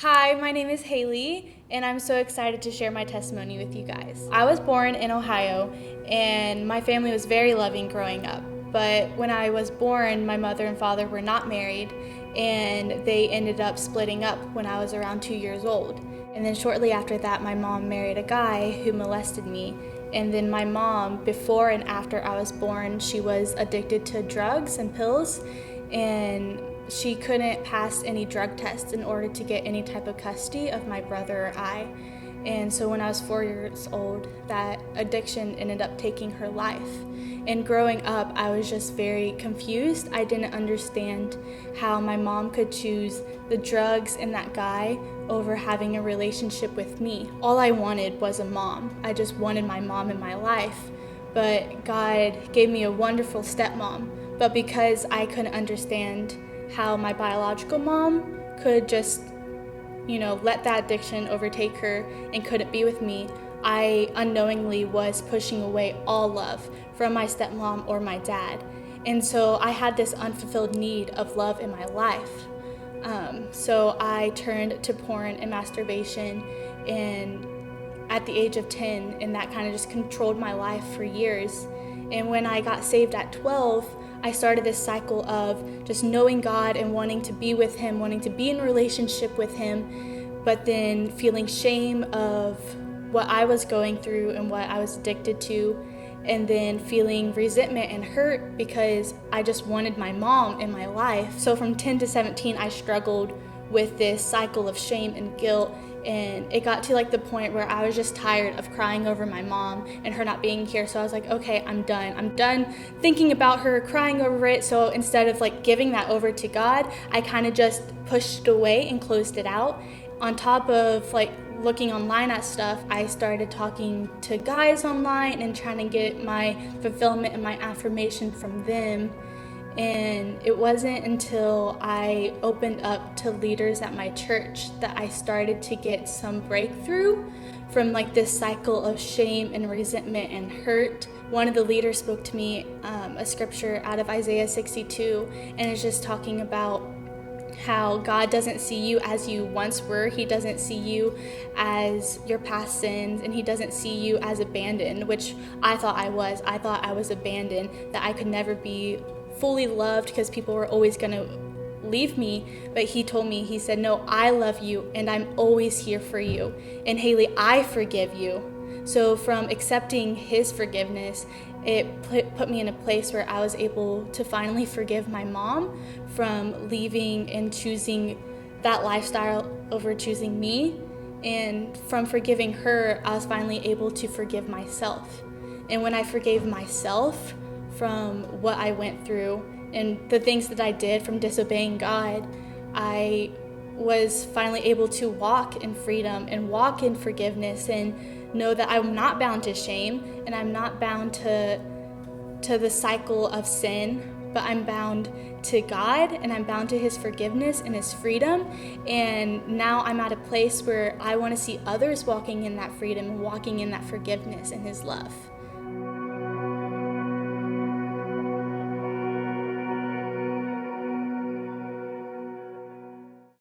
Hi, my name is Haley, and I'm so excited to share my testimony with you guys. I was born in Ohio, and my family was very loving growing up. But when I was born, my mother and father were not married, and they ended up splitting up when I was around 2 years old. And then shortly after that, my mom married a guy who molested me. And then my mom, before and after I was born, she was addicted to drugs and pills, and she couldn't pass any drug tests in order to get any type of custody of my brother or I. And so when I was 4 years old, that addiction ended up taking her life. And growing up, I was just very confused. I didn't understand how my mom could choose the drugs and that guy over having a relationship with me. All I wanted was a mom. I just wanted my mom in my life. But God gave me a wonderful stepmom. But because I couldn't understand how my biological mom could just, let that addiction overtake her and couldn't be with me, I unknowingly was pushing away all love from my stepmom or my dad. And so I had this unfulfilled need of love in my life. So I turned to porn and masturbation and at the age of 10, and that kind of just controlled my life for years. And when I got saved at 12, I started this cycle of just knowing God and wanting to be with Him, wanting to be in a relationship with Him, but then feeling shame of what I was going through and what I was addicted to, and then feeling resentment and hurt because I just wanted my mom in my life. So from 10 to 17, I struggled with this cycle of shame and guilt. And it got to the point where I was just tired of crying over my mom and her not being here. So I was like, okay, I'm done thinking about her, crying over it. So instead of giving that over to God, I kind of just pushed it away and closed it out. On top of looking online at stuff, I started talking to guys online and trying to get my fulfillment and my affirmation from them. And it wasn't until I opened up to leaders at my church that I started to get some breakthrough from this cycle of shame and resentment and hurt. One of the leaders spoke to me a scripture out of Isaiah 62, and it's just talking about how God doesn't see you as you once were. He doesn't see you as your past sins, and He doesn't see you as abandoned, which I thought I was. I thought I was abandoned, that I could never be fully loved because people were always going to leave me. But He told me, He said, no, I love you and I'm always here for you. And Haley, I forgive you. So from accepting His forgiveness, it put me in a place where I was able to finally forgive my mom from leaving and choosing that lifestyle over choosing me. And from forgiving her, I was finally able to forgive myself. And when I forgave myself from what I went through and the things that I did from disobeying God, I was finally able to walk in freedom and walk in forgiveness and know that I'm not bound to shame and I'm not bound to the cycle of sin, but I'm bound to God and I'm bound to His forgiveness and His freedom. And now I'm at a place where I want to see others walking in that freedom and walking in that forgiveness and His love.